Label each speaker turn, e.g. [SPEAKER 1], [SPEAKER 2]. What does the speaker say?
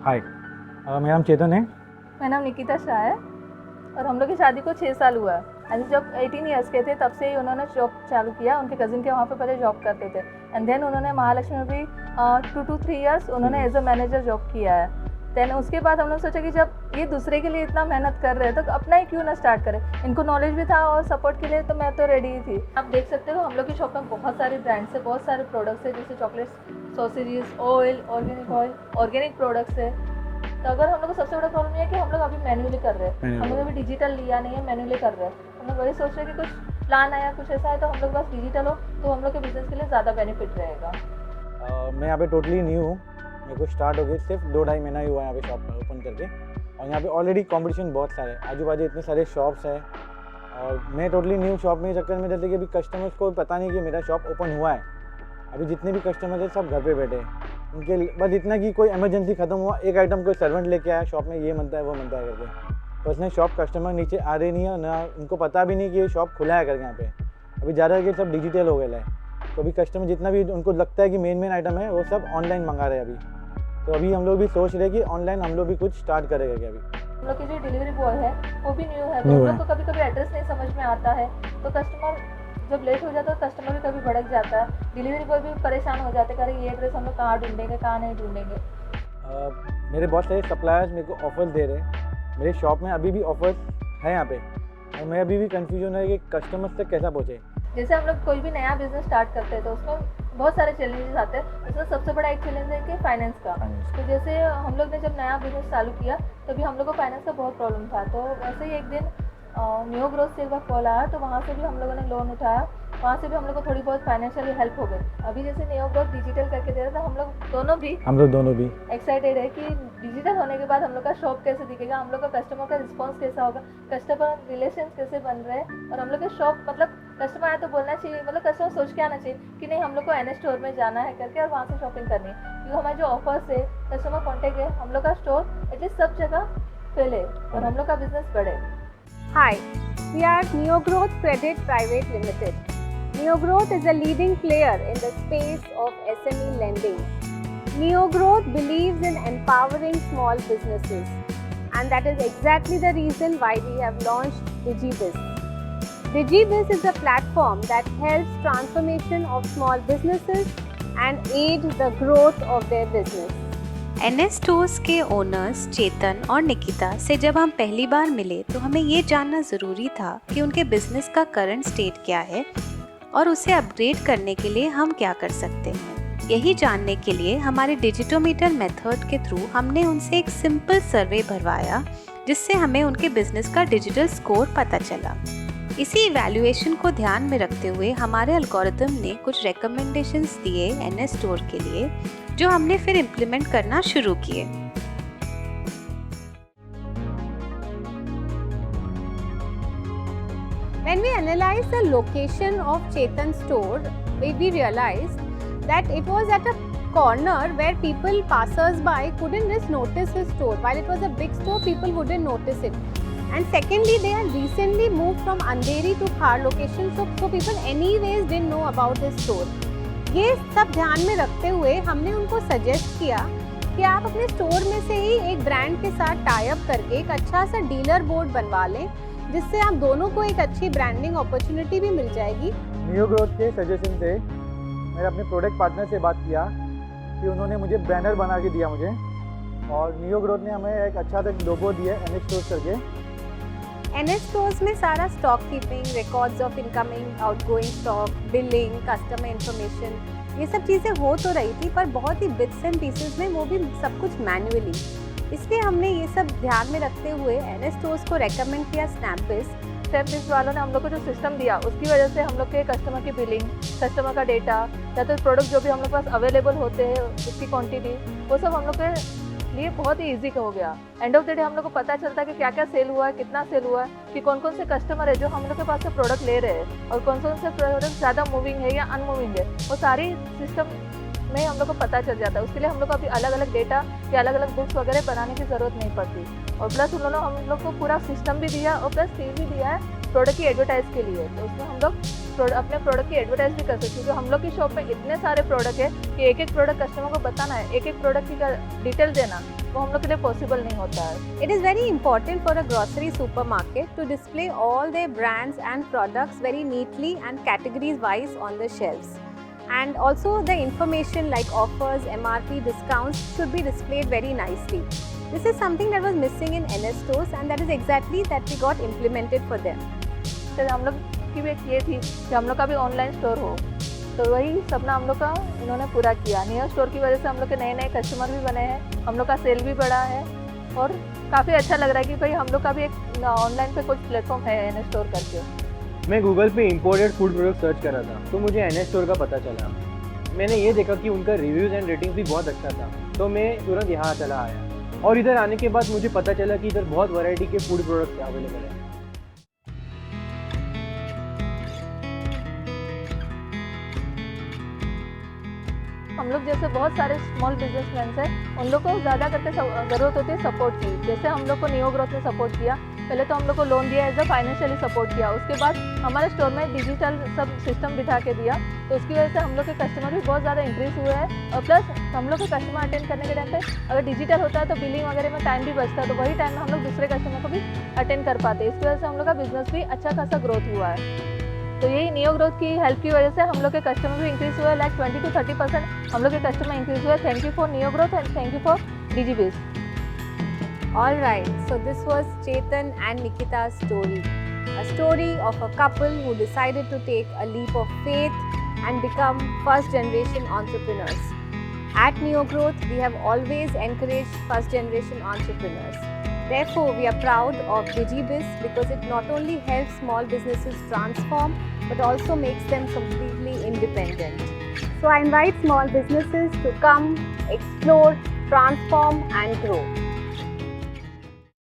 [SPEAKER 1] हाय, मेरा नाम चेतन है।
[SPEAKER 2] मेरा नाम निकिता शाह है और हम लोग की शादी को 6 साल हुआ है। ऐसे जब 18 ईयर्स के थे तब से ही उन्होंने जॉब चालू किया। उनके कज़िन के वहाँ पे पहले जॉब करते थे एंड देन उन्होंने महालक्ष्मी में भी 2 to 3 ईयर्स उन्होंने एज अ मैनेजर जॉब किया है। देन उसके बाद हम लोग सोचा कि जब ये दूसरे के लिए इतना मेहनत कर रहे हैं तो अपना ही क्यों ना स्टार्ट करें। इनको नॉलेज भी था और सपोर्ट के लिए तो मैं तो रेडी ही थी। आप देख सकते हो हम लोग की शॉप में बहुत सारे ब्रांड्स है, बहुत सारे प्रोडक्ट्स है, जैसे chocolates, sausages, oil, organic products है। तो अगर हम लोग को सबसे बड़ा प्रॉब्लम ये है कि हम लोग अभी मैन्युअली कर रहे हैं, हम लोग अभी डिजिटल लिया नहीं है, मैन्युअली कर रहे हैं। हम लोग वही सोच रहे हैं कि कुछ प्लान आया, कुछ ऐसा है तो हम लोग बस डिजिटल हो तो हम लोग के बिजनेस के लिए ज़्यादा बेनिफिट रहेगा।
[SPEAKER 1] मैं यहाँ पे टोटली न्यू हूँ। मेरे को स्टार्ट हो गई सिर्फ 2-2.5 महीना ही हुआ है यहाँ पे शॉप ओपन करके, और यहाँ पे ऑलरेडी कंपटीशन बहुत सारे, आजू बाजू इतने सारे शॉप्स हैं और मैं टोटली न्यू शॉप में चक्कर में, जैसे कि अभी कस्टमर्स को पता नहीं कि मेरा शॉप ओपन हुआ है। अभी जितने भी कस्टमर्स हैं सब घर पे बैठे हैं, उनके बस इतना कि कोई इमरजेंसी ख़त्म हुआ, एक आइटम कोई सर्वेंट लेके आया शॉप में, ये बनता है वो बनता है करके, तो उसने शॉप कस्टमर नीचे आ रही नहीं है, ना उनको पता भी नहीं कि ये शॉप खुला है करके यहाँ पे। अभी ज़्यादा करके सब डिजिटल हो गया है, तो अभी कस्टमर जितना भी उनको लगता है कि मेन आइटम है वो सब ऑनलाइन मंगा रहे हैं अभी। तो अभी हम लोग भी सोच रहे हैं कि ऑनलाइन हम लोग भी कुछ स्टार्ट करेंगे क्या अभी।
[SPEAKER 2] हम लोग की जो डिलीवरी बॉय है वो भी न्यू है, तो हम लोग को कभी कभी एड्रेस नहीं समझ में आता है, तो कस्टमर जब लेट हो जाता है तो कस्टमर भी कभी भड़क जाता है, डिलीवरी बॉय भी परेशान हो जाते हैं कि ये एड्रेस हम लोग कहाँ ढूंढेंगे, कहाँ नहीं ढूंढेंगे।
[SPEAKER 1] मेरे बहुत सारे सप्लायर्स मेरे को ऑफर्स दे रहे हैं, मेरे शॉप में अभी भी ऑफर्स है यहाँ पे, और मैं अभी भी कन्फ्यूजन है कि कस्टमर्स तक कैसा पहुँचे।
[SPEAKER 2] जैसे हम लोग कोई भी नया बिजनेस स्टार्ट करते हैं तो उसमें बहुत सारे चैलेंजेस आते हैं। उसमें सबसे बड़ा एक चैलेंज है कि फाइनेंस का। तो जैसे हम लोग ने जब नया बिजनेस चालू किया तभी हम लोग को फाइनेंस का बहुत प्रॉब्लम था, तो वैसे ही एक दिन न्यू ग्रोथ से एक बार कॉल आया, तो वहाँ से भी हम लोगों ने लोन उठाया, वहाँ से भी हम लोग को थोड़ी बहुत फाइनेंशियली हेल्प हो गई। अभी जैसे न्यू ग्रोथ डिजिटल करके दे रहा था, हम लोग दोनों भी एक्साइटेड है कि डिजिटल होने के बाद हम लोग का शॉप कैसे दिखेगा, हम लोग का कस्टमर का रिस्पॉन्स कैसा होगा, कस्टमर रिलेशन कैसे बन रहे हैं, और हम लोग के शॉप मतलब कस्टमर आए तो बोलना चाहिए, मतलब कस्टमर सोच के आना चाहिए कि नहीं हम लोग को NS स्टोर में जाना है करके और वहाँ से शॉपिंग करनी है, क्योंकि हमारे जो ऑफर्स है, कस्टमर कॉन्टेक्ट है, हम लोग का स्टोर एटलीस्ट सब जगह फैले और हम लोग का बिजनेस बढ़े।
[SPEAKER 3] Hi, we are NeoGrowth Credit Private Limited. NeoGrowth is a leading player in the space of SME lending. NeoGrowth believes in empowering small businesses, and that is exactly the reason why we have launched DigiBiz. DigiBiz is a platform that helps transformation of small businesses and aid the growth of their business.
[SPEAKER 4] NS stores के owners चेतन और निकिता से जब हम पहली बार मिले तो हमें ये जानना ज़रूरी था कि उनके बिजनेस का करंट स्टेट क्या है और उसे अपग्रेड करने के लिए हम क्या कर सकते हैं। यही जानने के लिए हमारे डिजिटोमीटर मेथड के थ्रू हमने उनसे एक सिंपल सर्वे भरवाया, जिससे हमें उनके बिजनेस का डिजिटल स्कोर पता चला। इसी इवैल्यूएशन को ध्यान में रखते हुए हमारे एल्गोरिथम ने कुछ रिकमेंडेशंस दिए NS स्टोर के लिए, जो हमने फिर इम्प्लीमेंट करना शुरू किए।
[SPEAKER 3] When we analyzed the location of Chetan's store, we realized that it was at a corner where people passers-by couldn't just notice his store. While it was a big store, people wouldn't notice it. And secondly, they had recently moved from Andheri to Khar location, so people anyways didn't know about this store. ये सब ध्यान में रखते हुए हमने उनको suggest किया कि आप अपने स्टोर में से ही एक ब्रांड के साथ टाई अप करके एक अच्छा सा डीलर बोर्ड बनवा लें, जिससे आप दोनों को एक अच्छी ब्रांडिंग अपॉर्चुनिटी भी मिल जाएगी।
[SPEAKER 1] न्यू ग्रोथ के सजेशन से मैंने अपने प्रोडक्ट पार्टनर से बात किया कि उन्होंने मुझे बैनर बना के दिया मुझे, और न्यू ग्रोथ ने हमें एक अच्छा सा लोगो दिया NS स्टोर्स करके।
[SPEAKER 3] NS स्टोर्स में सारा stock keeping, records of incoming outgoing stock, billing, customer information, ये सब चीज़ें हो तो रही थी, पर बहुत ही बिट्स एंड पीसेस में, वो भी सब कुछ मैन्युअली। इसलिए हमने ये सब ध्यान में रखते हुए NS स्टोर्स को रेकमेंड किया स्नैपडिश वालों ने हम लोग को जो सिस्टम दिया, उसकी वजह से हम लोग के कस्टमर की बिलिंग, कस्टमर का डेटा, या तो प्रोडक्ट जो भी हम लोग के पास अवेलेबल होते हैं उसकी क्वांटिटी, वो सब हम लोग के लिए बहुत ही ईजी हो गया। एंड ऑफ द डे हम लोग को पता चलता है कि क्या क्या सेल हुआ है, कितना सेल हुआ है, कि कौन कौन से कस्टमर है जो हम लोग के पास से प्रोडक्ट ले रहे हैं, और कौन कौन से प्रोडक्ट ज़्यादा मूविंग है या अनमूविंग है, वो सारी सिस्टम
[SPEAKER 2] में ही हम लोग को पता चल जाता है। उसके लिए हम लोग को अभी अलग अलग डेटा या अलग अलग बुक्स वगैरह बनाने की ज़रूरत नहीं पड़ती। और प्लस उन्होंने हम लोग को पूरा सिस्टम भी दिया और प्लस टीम भी दिया है प्रोडक्ट की एडवर्टाइज़ के लिए। तो उसमें हम लोग अपने प्रोडक्ट की एडवर्टाइज भी कर सकते हैं, क्योंकि हम लोग की शॉप में इतने सारे प्रोडक्ट है कि एक एक प्रोडक्ट कस्टमर को बताना है, एक एक प्रोडक्ट की डिटेल देना वो हम लोग के लिए पॉसिबल नहीं होता है।
[SPEAKER 3] It is very important for a grocery supermarket to display all their brands and products very neatly and categories wise on the shelves. And also the information like offers, MRP, discounts should be displayed very nicely. This is something that was missing in NS stores and that is exactly that we got implemented for them.
[SPEAKER 2] तो हम लोग की भी एक ये थी कि हम लोग का भी ऑनलाइन स्टोर हो, तो वही सपना हम लोग का इन्होंने पूरा किया। नियर स्टोर की वजह से हम लोग के नए नए कस्टमर भी बने हैं, हम लोग का सेल भी बढ़ा है और काफ़ी अच्छा लग रहा है कि भाई हम लोग का भी एक ऑनलाइन पे कुछ प्लेटफॉर्म है NS स्टोर करके।
[SPEAKER 5] मैं गूगल पे इंपोर्टेड फूड प्रोडक्ट सर्च कर रहा था तो मुझे NS स्टोर का पता चला। मैंने ये देखा कि उनका रिव्यूज़ एंड रेटिंग्स भी बहुत अच्छा था, तो मैं तुरंत यहाँ चला आया। और इधर आने के बाद मुझे पता चला कि इधर बहुत वैरायटी के फूड प्रोडक्ट्स अवेलेबल है।
[SPEAKER 2] हम लोग जैसे बहुत सारे स्मॉल बिजनेसमैन हैं, उन लोग को ज़्यादा करके ज़रूरत होती है सपोर्ट की। जैसे हम लोग को नियो ग्रोथ ने सपोर्ट किया, पहले तो हम लोग को लोन दिया, एज अ फाइनेंशियली सपोर्ट किया। उसके बाद हमारे स्टोर में डिजिटल सब सिस्टम बिठा के दिया, तो उसकी वजह से हम लोग के कस्टमर भी बहुत ज़्यादा इंक्रीज़ हुए हैं। और प्लस हम लोग के कस्टमर अटेंड करने के टाइम पे अगर डिजिटल होता है तो बिलिंग वगैरह में टाइम भी बचता है, तो वही टाइम में हम लोग दूसरे कस्टमर को भी अटेंड कर पाते हैं। इसकी वजह से हम लोग का बिजनेस भी अच्छा खासा ग्रोथ हुआ है। तो यही नियो ग्रोथ की हेल्प की वजह से हम लोग के कस्टमर भी इंक्रीज़ हुए, लाइक 20 to 30% हम लोग के कस्टमर इंक्रीज़ हुए। Thank you for neo growth and thank you for DigiBiz।
[SPEAKER 3] All right, so this was Chetan and Nikita's story. A story of a couple who decided to take a leap of faith and become first generation entrepreneurs. At Neo Growth, we have always encouraged first generation entrepreneurs. Therefore, we are proud of DigiBiz because it not only helps small businesses transform but also makes them completely independent. So I invite small businesses to come, explore, transform and grow.